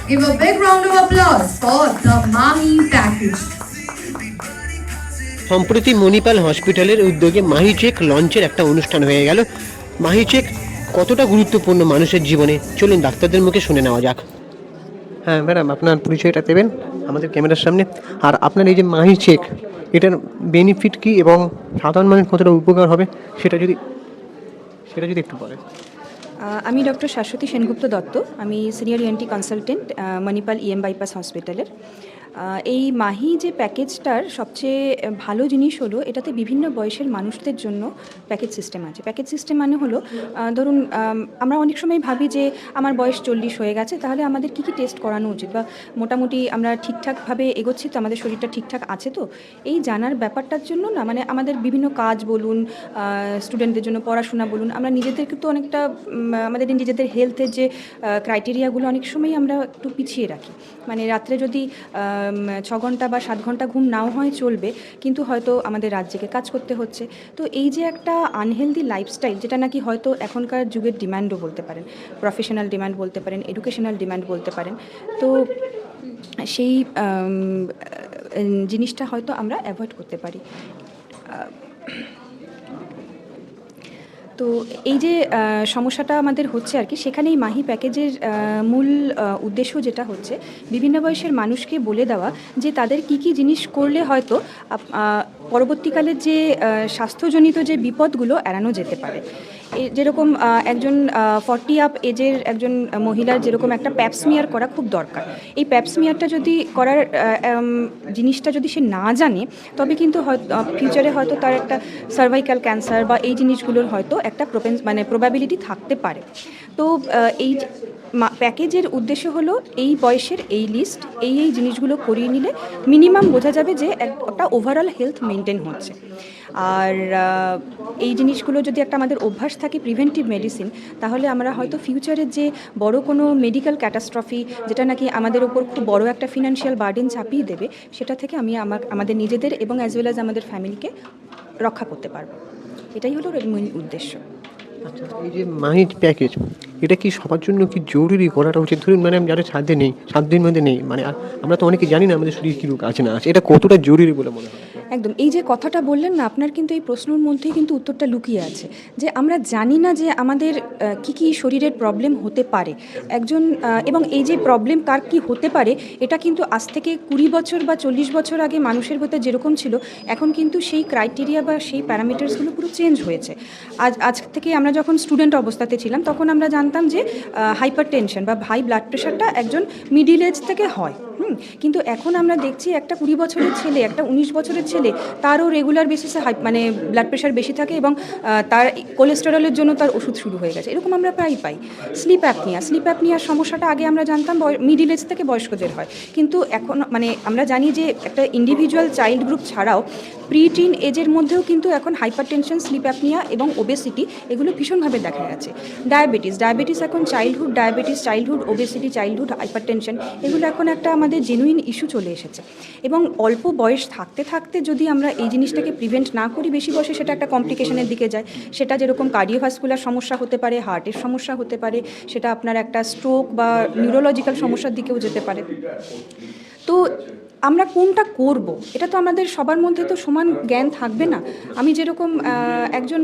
Give a big round of applause for the Mahi package. সম্প্রতি মণিপাল হসপিটালের উদ্যোগে Mahi check লঞ্চের একটা অনুষ্ঠান হয়ে গেল। মাহি চেক কতটা গুরুত্বপূর্ণ মানুষের জীবনে, চলুন ডাক্তারদের মুখে শুনে নেওয়া যাক। হ্যাঁ ম্যাডাম, আপনার পরিচয়টা দেবেন আমাদের ক্যামেরার সামনে। আর আপনার এই যে মাহি চেক, এটার বেনিফিট কি এবং সাধারণ মানুষের কতটা উপকার হবে সেটা যদি একটু বলেন। আমি ডক্টর শাশ্বতী সেনগুপ্ত দত্ত। আমি senior ENT consultant Manipal EM bypass হসপিটালের। এই মাহি যে প্যাকেজটার সবচেয়ে ভালো জিনিস হলো এটাতে বিভিন্ন বয়সের মানুষদের জন্য প্যাকেজ সিস্টেম আছে। প্যাকেজ সিস্টেম মানে হলো ধরুন আমরা অনেক সময় ভাবি যে আমার বয়স 40 হয়ে গেছে, তাহলে আমাদের কী কী টেস্ট করানো উচিত, বা মোটামুটি আমরা ঠিকঠাকভাবে এগোচ্ছি তো, আমাদের শরীরটা ঠিকঠাক আছে তো, এই জানার ব্যাপারটার জন্য না, মানে আমাদের বিভিন্ন কাজ বলুন, স্টুডেন্টদের জন্য পড়াশোনা বলুন, আমরা নিজেদেরকে তো অনেকটা আমাদের নিজেদের হেলথের যে ক্রাইটেরিয়াগুলো অনেক সময় আমরা একটু পিছিয়ে রাখি। মানে রাত্রে যদি 6 ঘন্টা বা 7 ঘন্টা ঘুম নাও হয় চলবে, কিন্তু হয়তো আমাদের রাত জেগে কাজ করতে হচ্ছে। তো এই যে একটা আনহেলদি লাইফস্টাইল, যেটা নাকি হয়তো এখনকার যুগের ডিম্যান্ডও বলতে পারেন, প্রফেশনাল ডিম্যান্ড বলতে পারেন, এডুকেশনাল ডিম্যান্ড বলতে পারেন, তো সেই জিনিসটা হয়তো আমরা অ্যাভয়েড করতে পারি। তো এই যে সমস্যাটা আমাদের হচ্ছে আর কি, সেখানেই মাহি প্যাকেজের মূল উদ্দেশ্য যেটা হচ্ছে বিভিন্ন বয়সের মানুষকে বলে দেওয়া যে তাদের কি কি জিনিস করলে হয়তো পরবর্তীকালের যে স্বাস্থ্যজনিত যে বিপদগুলো এড়ানো যেতে পারে। যেরকম একজন 40 আপ এজের একজন মহিলার যেরকম একটা প্যাপসমিয়ার করা খুব দরকার, এই প্যাপসমিয়ারটা যদি করার জিনিসটা যদি সে না জানে, তবে কিন্তু হয়তো ফিউচারে হয়তো তার একটা সার্ভাইকাল ক্যান্সার বা এই জিনিসগুলোর হয়তো একটা প্রবাবিলিটি থাকতে পারে। তো এই প্যাকেজের উদ্দেশ্য হলো এই বয়সের এই লিস্ট, এই জিনিসগুলো করিয়ে নিলে মিনিমাম বোঝা যাবে যে একটা ওভারঅল হেলথ মেনটেন হচ্ছে। আর এই জিনিসগুলো যদি একটা আমাদের অভ্যাস থাকে প্রিভেন্টিভ মেডিসিন, তাহলে আমরা হয়তো ফিউচারের যে বড় কোনো মেডিকেল ক্যাটাস্ট্রফি, যেটা নাকি আমাদের ওপর খুব বড় একটা ফিনান্সিয়াল বার্ডেন চাপিয়ে দেবে, সেটা থেকে আমাদের নিজেদের এবং অ্যাজ ওয়েল অ্যাজ আমাদের ফ্যামিলিকে রক্ষা করতে পারবো। এটাই হলো এর মূল উদ্দেশ্য। আচ্ছা, এই যে মাহি প্যাকেজ, এটা কি সবার জন্য কি জরুরি করাটা উচিত? ধরুন মানে যাদের সাধ্যে নেই, 7 দিনের মধ্যে নেই, মানে আর আমরা তো অনেকে জানি না আমাদের শরীর কী রোগ আছে না আছে, এটা কতটা জরুরি বলে মনে হয়? একদম, এই যে কথাটা বললেন না, আপনার কিন্তু এই প্রশ্নের মধ্যেই কিন্তু উত্তরটা লুকিয়ে আছে, যে আমরা জানি না যে আমাদের কি কি শরীরের প্রবলেম হতে পারে একজন, এবং এই যে প্রবলেম কার কি হতে পারে, এটা কিন্তু আজ থেকে 20 বছর বা 40 বছর আগে মানুষের ভেতর যেরকম ছিল, এখন কিন্তু সেই ক্রাইটেরিয়া বা সেই প্যারামিটার্সগুলো পুরো চেঞ্জ হয়েছে। আজ থেকে আমরা যখন স্টুডেন্ট অবস্থাতে ছিলাম, তখন আমরা জানতাম যে হাইপার টেনশন বা হাই ব্লাড প্রেশারটা একজন মিডিল এজ থেকে হয়। কিন্তু এখন আমরা দেখছি একটা 20 বছরের ছেলে, একটা 19 বছরের ছেলে, তারও রেগুলার বেসিসে মানে ব্লাড প্রেশার বেশি থাকে, এবং তার কোলেস্টেরলের জন্য তার ওষুধ শুরু হয়ে গেছে। এরকম আমরা প্রায় পাই। স্লিপ অ্যাপনিয়ার সমস্যাটা আগে আমরা জানতাম মিডিল এজ থেকে বয়স্কদের হয়, কিন্তু এখন মানে আমরা জানি যে একটা ইন্ডিভিজুয়াল চাইল্ড গ্রুপ ছাড়াও প্রি-টিন এজের মধ্যেও কিন্তু এখন হাইপার টেনশন, স্লিপ অ্যাপনিয়া এবং ওবেসিটি এগুলো ভীষণভাবে দেখা গেছে। ডায়াবেটিস এখন childhood diabetes, childhood obesity, childhood hyper tension, এগুলো এখন একটা আমাদের জেনুইন ইস্যু চলে এসেছে। এবং অল্প বয়স থাকতে থাকতে যদি আমরা এই জিনিসটাকে প্রিভেন্ট না করি, বেশি বয়সে সেটা একটা কমপ্লিকেশনের দিকে যায়। সেটা যেরকম কার্ডিওভাস্কুলার সমস্যা হতে পারে, হার্টের সমস্যা হতে পারে, সেটা আপনার একটা স্ট্রোক বা নিউরোলজিক্যাল সমস্যার দিকেও যেতে পারে। তো আমরা কোনটা করব, এটা তো আমাদের সবার মধ্যে তো সমান জ্ঞান থাকবে না। আমি যেরকম একজন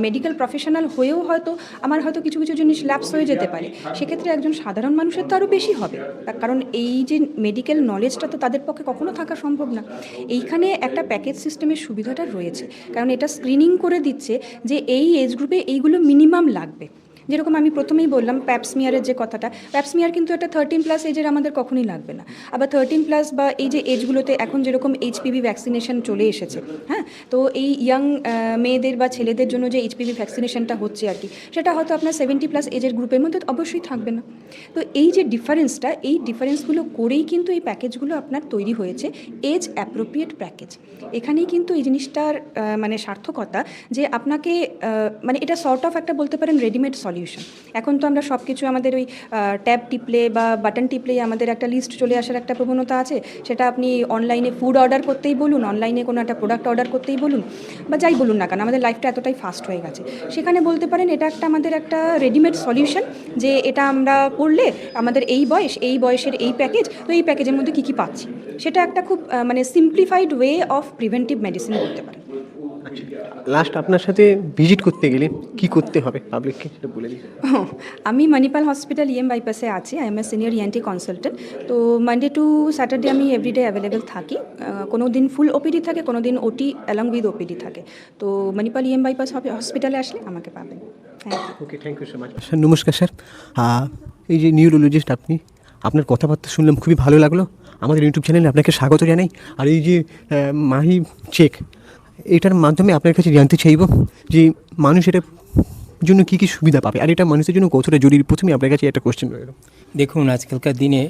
মেডিকেল প্রফেশনাল হয়েও হয়তো আমার হয়তো কিছু কিছু জিনিস ল্যাপস হয়ে যেতে পারে, সেক্ষেত্রে একজন সাধারণ মানুষের তো আরও বেশি হবে, তার কারণ এই যে মেডিকেল নলেজটা তো তাদের পক্ষে কখনো থাকা সম্ভব না। এইখানে একটা প্যাকেজ সিস্টেমের সুবিধাটা রয়েছে, কারণ এটা স্ক্রিনিং করে দিচ্ছে যে এই এজ গ্রুপে এইগুলো মিনিমাম লাগবে। যেরকম আমি প্রথমেই বললাম প্যাপসমিয়ারের যে কথাটা, প্যাপসমিয়ার কিন্তু একটা 13+ এজের আমাদের কখনোই লাগবে না। আবার 13+ বা এই যে এজগুলোতে এখন যেরকম এইচপিভি ভ্যাকসিনেশন চলে এসেছে, হ্যাঁ, তো এই ইয়াং মেয়েদের বা ছেলেদের জন্য যে এইচপিভি ভ্যাকসিনেশনটা হচ্ছে আর কি, সেটা হয়তো আপনার 70+ এজের গ্রুপের মধ্যে অবশ্যই থাকবে না। তো এই যে ডিফারেন্সটা, এই ডিফারেন্সগুলো করেই কিন্তু এই প্যাকেজগুলো আপনার তৈরি হয়েছে, এজ অ্যাপ্রোপ্রিয়েট প্যাকেজ। এখানেই কিন্তু এই জিনিসটার মানে সার্থকতা, যে আপনাকে মানে এটা সর্ট অফ একটা বলতে পারেন রেডিমেড সলিউশন। সলিউশন। এখন তো আমরা সব কিছু আমাদের ওই ট্যাব টিপলে বা বাটন টিপলেই আমাদের একটা লিস্ট চলে আসার একটা প্রবণতা আছে। সেটা আপনি অনলাইনে ফুড অর্ডার করতেই বলুন, অনলাইনে কোনো একটা প্রোডাক্ট অর্ডার করতেই বলুন, বা যাই বলুন না কেন, আমাদের লাইফটা এতটাই ফাস্ট হয়ে গেছে। সেখানে বলতে পারেন এটা একটা আমাদের একটা রেডিমেড সলিউশন, যে এটা আমরা করলে আমাদের এই বয়সের এই প্যাকেজ, তো এই প্যাকেজের মধ্যে কী কী পাচ্ছি, সেটা একটা খুব মানে simplified way of preventive medicine বলতে পারেন। লাস্ট আপনার সাথে ভিজিট করতে গেলে কি করতে হবে পাবলিককে সেটা বলে দিন। আমি মণিপাল হসপিটাল বাইপাসে আছি। I M a senior ENT consultant. তো মানডে টু স্যাটারডে আমি এভরিডে অ্যাভেলেবেল থাকি। কোনো দিন ফুল ওপিডি থাকে, কোনো দিন ওটি অ্যালং উইথ ওপিডি থাকে। তো মণিপাল বাইপাস হসপিটালে আসলে আমাকে পাবেন। Thank you. Okay, thank you so much. Sir নমস্কার স্যার। এই যে নিউরোলজিস্ট আপনি, আপনার কথাবার্তা শুনলাম, খুবই ভালো লাগলো। আমাদের ইউটিউব চ্যানেলে আপনাকে স্বাগত জানাই। আর এই যে মাহি চেক, এটার মাধ্যমে আপনার কাছে জানতে চাইব যে মানুষ এটার জন্য কী কী সুবিধা পাবে, আর এটা মানুষের জন্য কতটা জরুরি। প্রথমে আপনার কাছে একটা কোশ্চেন রইল। দেখুন, আজকালকার দিনে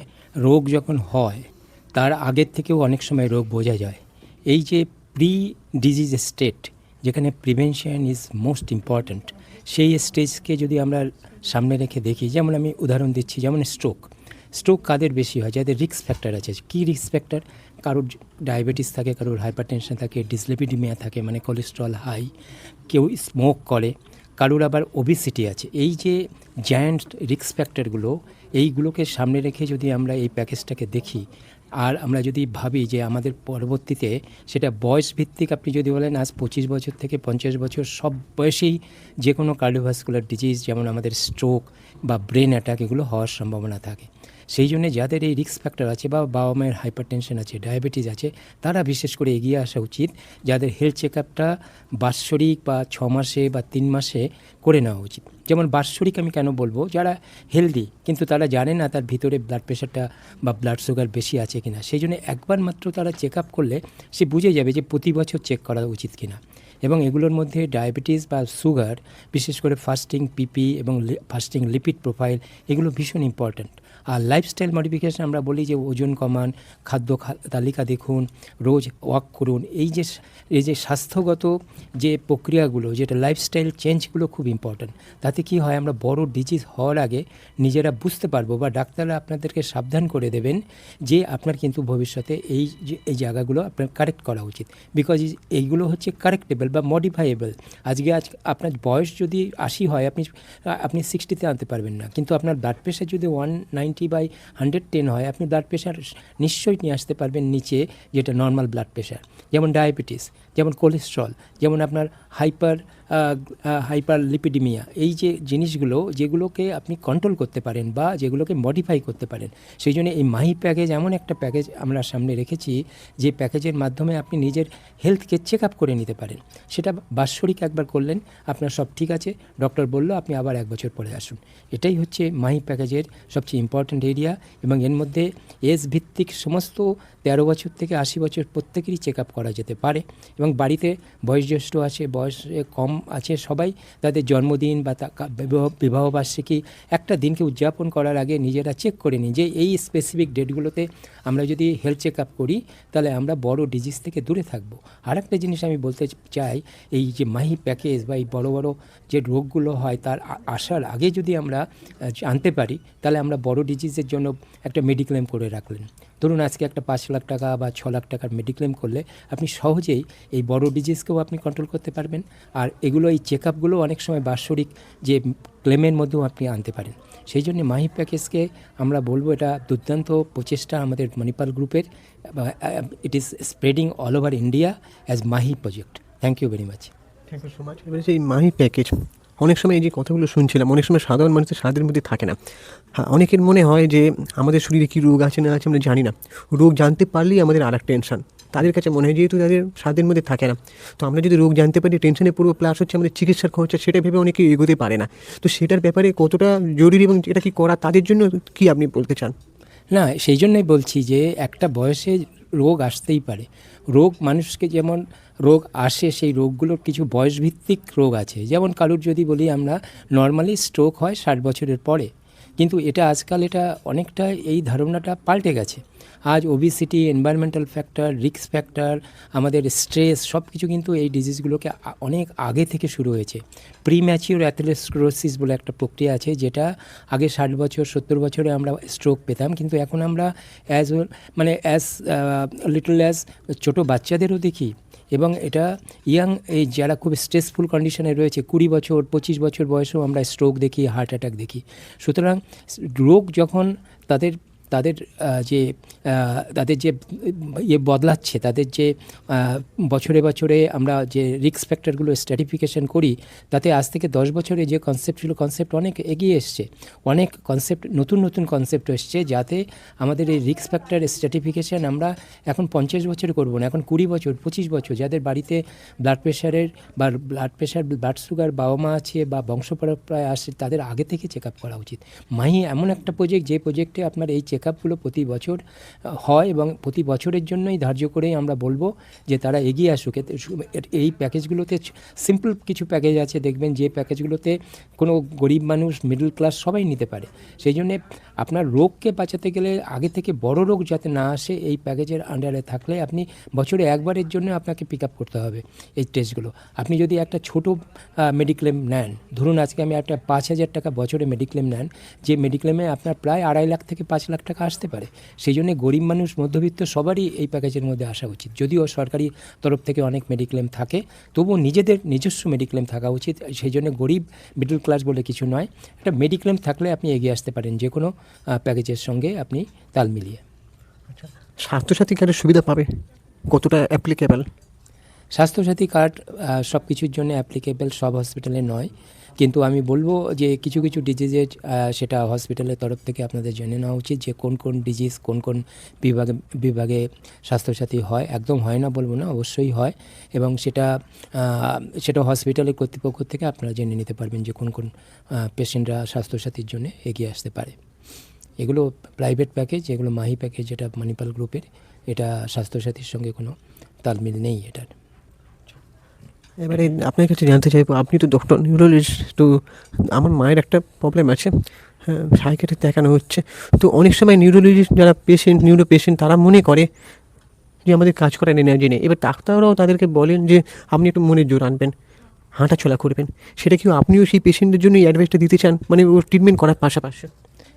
রোগ যখন হয় তার আগের থেকেও অনেক সময় রোগ বোঝা যায়। এই যে প্রি ডিজিজ স্টেট, যেখানে প্রিভেনশন ইজ মোস্ট ইম্পর্ট্যান্ট, সেই স্টেজকে যদি আমরা সামনে রেখে দেখি, যেমন আমি উদাহরণ দিচ্ছি, যেমন স্ট্রোক কাদের বেশি হয়? যাদের রিস্ক ফ্যাক্টর আছে। কী রিস্ক ফ্যাক্টর? কারোর ডায়াবেটিস থাকে, কারোর হাইপারটেনশন থাকে, ডিসলিপিডিমিয়া থাকে মানে কোলেস্ট্রল হাই, কেউ স্মোক করে, কারোর আবার ওবেসিটি আছে। এই যে জায়ান্ট রিস্ক ফ্যাক্টরগুলো, এইগুলোকে সামনে রেখে যদি আমরা এই প্যাকেজটাকে দেখি, আর আমরা যদি ভাবি যে আমাদের পরবর্তীতে সেটা বয়স ভিত্তিক, আপনি যদি বলেন আজ 25 বছর থেকে 50 বছর সব বয়সেই যে কোনো কার্ডিওভাস্কুলার ডিজিজ, যেমন আমাদের স্ট্রোক বা ব্রেন অ্যাটাক, এগুলো হওয়ার সম্ভাবনা থাকে। সেই জন্যে যাদের এই রিস্ক ফ্যাক্টর আছে বা বাবা মায়ের হাইপারটেনশন আছে, ডায়াবেটিস আছে, তারা বিশেষ করে এগিয়ে আসা উচিত। যাদের হেলথ চেক আপটা বাৎসরিক বা 6 মাসে বা 3 মাসে করে নেওয়া উচিত। যেমন বাৎসরিক আমি কেন বলবো? যারা হেলদি কিন্তু তারা জানে না তার ভিতরে ব্লাড প্রেশারটা বা ব্লাড সুগার বেশি আছে কিনা, সেই জন্য একবার মাত্র তারা চেক আপ করলে সে বুঝে যাবে যে প্রতি বছর চেক করা উচিত কিনা। এবং এগুলোর মধ্যে ডায়াবেটিস বা সুগার, বিশেষ করে ফাস্টিং পিপি এবং ফাস্টিং লিপিড প্রোফাইল, এগুলো ভীষণ ইম্পর্ট্যান্ট। আর লাইফস্টাইল মডিফিকেশন আমরা বলি যে ওজন কমান, খাদ্য তালিকা দেখুন, রোজ ওয়াক করুন। এই যে স্বাস্থ্যগত যে প্রক্রিয়াগুলো, যেটা লাইফস্টাইল চেঞ্জগুলো খুব ইম্পর্ট্যান্ট। তাতে কি হয়, আমরা বড় ডিজিজ হওয়ার আগে নিজেরা বুঝতে পারবো, বা ডাক্তাররা আপনাদেরকে সাবধান করে দেবেন যে আপনার কিন্তু ভবিষ্যতে এই জায়গাগুলো আপনার কারেক্ট করা উচিত। বিকজ এইগুলো হচ্ছে কারেক্টেবল বা মডিফাইয়েবল। আজকে আপনার বয়স যদি 80 হয়, আপনি 60-তে আনতে পারবেন না, কিন্তু আপনার ব্লাড প্রেশার যদি 190/110 হয়, আপনি ব্লাড প্রেশার নিশ্চয়ই নিয়ে আসতে পারবেন নিচে, যেটা নর্মাল ব্লাড প্রেশার। যেমন ডায়াবেটিস, যেমন কোলেস্ট্রল, যেমন আপনার হাইপারলিপিডিমিয়া, এই যে জিনিসগুলো যেগুলোকে আপনি কন্ট্রোল করতে পারেন বা যেগুলোকে মডিফাই করতে পারেন। সেই জন্য এই মাহি প্যাকেজ এমন একটা প্যাকেজ আমরা সামনে রেখেছি, যে প্যাকেজের মাধ্যমে আপনি নিজের হেলথকে চেক আপ করে নিতে পারেন। সেটা বাৎসরিক একবার করলেন, আপনার সব ঠিক আছে, ডক্টর বলল আপনি আবার 1 বছর পরে আসুন। এটাই হচ্ছে মাহি প্যাকেজের সবচেয়ে ইম্পর্ট্যান্ট এরিয়া। এবং এর মধ্যে এজ ভিত্তিক সমস্ত 13 বছর থেকে 80 বছর প্রত্যেকেরই চেক আপ করা যেতে পারে। এবং বাড়িতে বয়োজ্যেষ্ঠ আছে, বয়সে কম আছে, সবাই তাদের জন্মদিন বা বিবাহবার্ষিকী একটা দিনকে উদযাপন করার আগে নিজেরা চেক করে নিন যে এই স্পেসিফিক ডেটগুলোতে আমরা যদি হেলথ চেক আপ করি, তাহলে আমরা বড় ডিজিজ থেকে দূরে থাকবো। আর একটা জিনিস আমি বলতে চাই, এই যে মাহি প্যাকেজ বা এই বড় বড় যে রোগগুলো হয় তার আসার আগে যদি আমরা আনতে পারি, তাহলে আমরা বড় ডিজিজের জন্য একটা মেডিক্লেম করে রাখলেন। ধরুন আজকে একটা 5 লাখ টাকা বা 6 লাখ টাকার মেডিক্লেম করলে আপনি সহজেই এই বড় ডিজিজকেও আপনি কন্ট্রোল করতে পারবেন। আর এগুলো, এই চেক আপগুলো অনেক সময় বাৎসরিক যে ক্লেমের মধ্যেও আপনি আনতে পারেন। সেই জন্য মাহি প্যাকেজকে আমরা বলবো এটা দুর্দান্ত প্রচেষ্টা আমাদের মণিপাল গ্রুপের। It is spreading all over India as Mahi project. Thank you very much. Thank you so much. এবারে এই মাহি প্যাকেজ, অনেক সময় এই যে কথাগুলো শুনছিলাম, অনেক সময় সাধারণ মানুষের স্বাদের মধ্যে থাকে না। হ্যাঁ, অনেকের মনে হয় যে আমাদের শরীরে কী রোগ আছে না আছে আমরা জানি না, রোগ জানতে পারলেই আমাদের আর এক টেনশন। তাদের কাছে মনে হয় যেহেতু তাদের স্বাদের মধ্যে থাকে না, তো আমরা যদি রোগ জানতে পারি টেনশনে পড়বো, প্লাস হচ্ছে আমাদের চিকিৎসার খরচা, সেটা ভেবে অনেকে এগোতে পারে না। তো সেটার ব্যাপারে কতটা জরুরি এবং এটা কি করা তাদের জন্য কি আপনি বলতে চান? না, সেই জন্যই বলছি যে একটা বয়সে রোগ আসতেই পারে। রোগ মানুষকে যেমন রোগ আসে, সেই রোগগুলোর কিছু বয়সভিত্তিক রোগ আছে। যেমন কারুর যদি বলি আমরা, নর্মালি স্ট্রোক হয় 60 বছরের পরে, কিন্তু এটা আজকাল এটা অনেকটা এই ধারণাটা পাল্টে গেছে। আজ obesity, environmental factor, risk factor, আমাদের স্ট্রেস সব কিছু কিন্তু এই ডিজিজগুলোকে অনেক আগে থেকে শুরু হয়েছে। প্রিম্যাচিওর অ্যাথেরোস্ক্লেরোসিস বলে একটা প্রক্রিয়া আছে, যেটা আগে 60 বছর 70 বছরে আমরা স্ট্রোক পেতাম, কিন্তু এখন আমরা অ্যাজ লিটল অ্যাজ ছোটো বাচ্চাদেরও দেখি। এবং এটা ইয়াং এই যারা খুব স্ট্রেসফুল কন্ডিশনে রয়েছে 20 বছর 25 বছর বয়সেও আমরা স্ট্রোক দেখি, হার্ট অ্যাটাক দেখি। সুতরাং রোগ যখন তাদের তাদের যে ইয়ে বদলাচ্ছে, তাদের যে বছরে বছরে আমরা যে রিস্ক ফ্যাক্টরগুলো স্ট্র্যাটিফিকেশন করি, তাতে আজ থেকে 10 বছরে যে কনসেপ্ট ছিল, কনসেপ্ট অনেক এগিয়ে এসছে। অনেক কনসেপ্ট, নতুন নতুন কনসেপ্ট এসছে, যাতে আমাদের এই রিস্ক ফ্যাক্টর স্ট্র্যাটিফিকেশন আমরা এখন 50 বছরে করবো না, এখন 20 বছর 25 বছর, যাদের বাড়িতে ব্লাড প্রেশার ব্লাড সুগার বাবা মা আছে বা বংশপরম্পরায় আসে, তাদের আগে থেকে চেক আপ করা উচিত। মাহি এমন একটা প্রজেক্ট, যে প্রজেক্টে আপনার এই চেক আপগুলো প্রতি বছর হয় এবং প্রতি বছরের জন্যই ধার্য করেই আমরা বলবো যে তারা এগিয়ে আসুক। এই প্যাকেজগুলোতে সিম্পল কিছু প্যাকেজ আছে, দেখবেন যে প্যাকেজগুলোতে কোনো গরিব মানুষ, মিডল ক্লাস সবাই নিতে পারে। সেই জন্যে আপনার রোগকে বাঁচাতে গেলে আগে থেকে বড় রোগ যাতে না আসে, এই প্যাকেজের আন্ডারে থাকলে আপনি বছরে একবারের জন্য আপনাকে পিক আপ করতে হবে এই টেস্টগুলো। আপনি যদি একটা ছোট মেডিক্লেম নেন, ধরুন আজকে আমি একটা 5,000 টাকা বছরে মেডিক্লেম নেন, যে মেডিক্লেমে আপনার প্রায় 2.5 লাখ থেকে 5 লাখ টাকা আসতে পারে। সেই জন্য গরিব মানুষ, মধ্যবিত্ত সবারই এই প্যাকেজের মধ্যে আসা উচিত। যদিও সরকারি তরফ থেকে অনেক মেডিক্লেম থাকে, তবুও নিজেদের নিজস্ব মেডিক্লেম থাকা উচিত। সেই জন্য গরিব মিডল ক্লাস বলে কিছু নয়, একটা মেডিক্লেম থাকলে আপনি এগিয়ে আসতে পারেন যে কোনো প্যাকেজের সঙ্গে আপনি তাল মিলিয়ে। স্বাস্থ্যসাথী কার্ডের সুবিধা পাবে, কতটা অ্যাপ্লিকেবল? স্বাস্থ্যসাথী কার্ড সব কিছুর জন্য অ্যাপ্লিকেবল, সব হসপিটালে নয়, কিন্তু আমি বলবো যে কিছু কিছু ডিজিজের সেটা হসপিটালের তরফ থেকে আপনাদের জেনে নেওয়া উচিত যে কোন কোন ডিজিজ কোন কোন বিভাগে স্বাস্থ্যসাথী হয়। একদম হয় না বলবো না, অবশ্যই হয়, এবং সেটা হসপিটালের কর্তৃপক্ষ থেকে আপনারা জেনে নিতে পারবেন যে কোন কোন পেশেন্টরা স্বাস্থ্যসাথীর জন্য এগিয়ে আসতে পারে। এগুলো প্রাইভেট প্যাকেজ, এগুলো মাহি প্যাকেজ, যেটা মণিপাল গ্রুপের, এটা স্বাস্থ্যসাথীর সঙ্গে কোনো তালমিল নেই এটার। এবারে আপনার কাছে জানতে চাইবো, আপনি তো ডক্টর নিউরোলজিস্ট, তো আমার মায়ের একটা প্রবলেম আছে, হ্যাঁ, সাইকিয়াট্রিস্ট দেখানো হচ্ছে। তো অনেক সময় নিউরোলজিস্ট যারা নিউরো পেশেন্ট তারা মনে করে যে আমাদের কাজ করার এনার্জি নেই। এবার ডাক্তাররাও তাদেরকে বলেন যে আপনি একটু মনে জোর আনবেন, হাঁটাচলা করবেন। সেটা কি আপনিও সেই পেশেন্টদের জন্য এই অ্যাডভাইসটা দিতে চান, মানে ওর ট্রিটমেন্ট করার পাশাপাশি?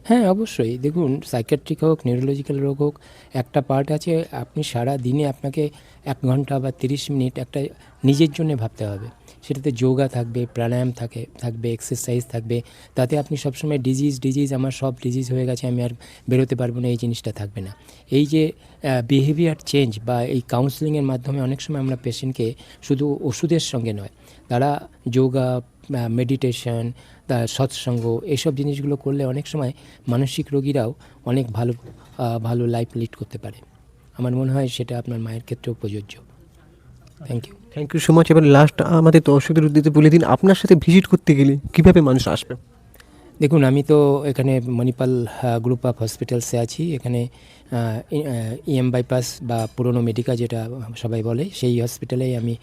হ্যাঁ, অবশ্যই। দেখুন, সাইকিয়াট্রিক হোক, নিউরোলজিক্যাল রোগ হোক, একটা পার্ট আছে আপনি সারা দিনে আপনাকে 1 ঘন্টা বা 30 মিনিট একটা নিজের জন্য ভাবতে হবে। সেটাতে যোগা থাকবে, প্রাণায়াম থাকবে, এক্সারসাইজ থাকবে। তাতে আপনি সবসময় ডিজিজ আমার সব ডিজিজ হয়ে গেছে, আমি আর বেরোতে পারবো না, এই জিনিসটা থাকবে না। এই যে বিহেভিয়ার চেঞ্জ বা এই কাউন্সেলিংয়ের মাধ্যমে অনেক সময় আমরা পেশেন্টকে শুধু ওষুধের সঙ্গে নয়, তারা যোগা, মেডিটেশন, সৎসঙ্গ, এইসব জিনিসগুলো করলে অনেক সময় মানসিক রোগীরাও অনেক ভালো লাইফ লিড করতে পারে। আমার মনে হয় সেটা আপনার মায়ের ক্ষেত্রেও প্রযোজ্য। Thank you so much. এবার লাস্ট আমাদের দর্শকদের উদ্দেশ্যে বলে দিন, আপনার সাথে ভিজিট করতে গেলে কীভাবে মানুষ আসবে? দেখুন, আমি তো এখানে মণিপাল গ্রুপ অফ হসপিটালসে আছি। এখানে EM বাইপাস বা পুরনো মেডিকা যেটা সবাই বলে, সেই হসপিটালেই আমি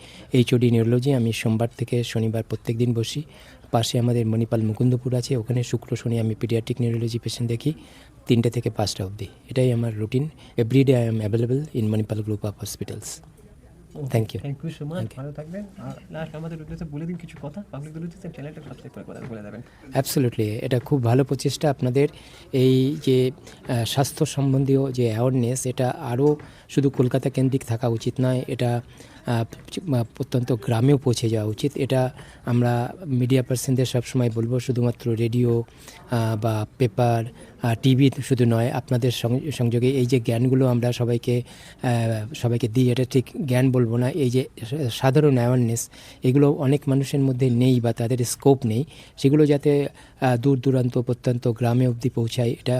HOD নিউরোলজি। আমি সোমবার থেকে শনিবার প্রত্যেক দিন বসি। পাশে আমাদের মণিপাল মুকুন্দপুর আছে, ওখানে শুক্র শনি আমি পিডিয়াট্রিক নিউরোলজি পেশেন্ট দেখি 3টে থেকে 5টা অবধি। এটাই আমার routine. Everyday I am available in Manipal group of hospitals. Thank you so much, ভালো থাকবেন। আর লাস্ট আমাদের উদ্দেশ্যে বলে দিন কিছু কথা, পাবলিকদের উদ্দেশ্যে চ্যানেলটা সাবস্ক্রাইব করে কথা বলে দেবেন। অ্যাবসলিউটলি, এটা খুব ভালো প্রচেষ্টা আপনাদের। এই যে স্বাস্থ্য সম্বন্ধীয় যে অ্যাওয়ারনেস, এটা আরও শুধু কলকাতা কেন্দ্রিক থাকা উচিত নয়, এটা প্রত্যন্ত গ্রামেও পৌঁছে যাওয়া উচিত। এটা আমরা মিডিয়া পার্সনদের সবসময় বলবো, শুধুমাত্র রেডিও বা পেপার, টিভি শুধু নয়, আপনাদের সংযোগে এই যে জ্ঞানগুলো আমরা সবাইকে দিই, এটা ঠিক জ্ঞান বলবো না, এই যে সাধারণ অ্যাওয়ারনেস, এগুলো অনেক মানুষের মধ্যে নেই বা তাদের স্কোপ নেই, সেগুলো যাতে দূর দূরান্ত প্রত্যন্ত গ্রামে অবধি পৌঁছায়, এটা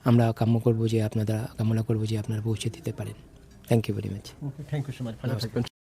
আমরা কামনা করবো যে আপনারা পৌঁছে দিতে পারেন। Thank you very much. Thank you so much, ভালো থাকবেন।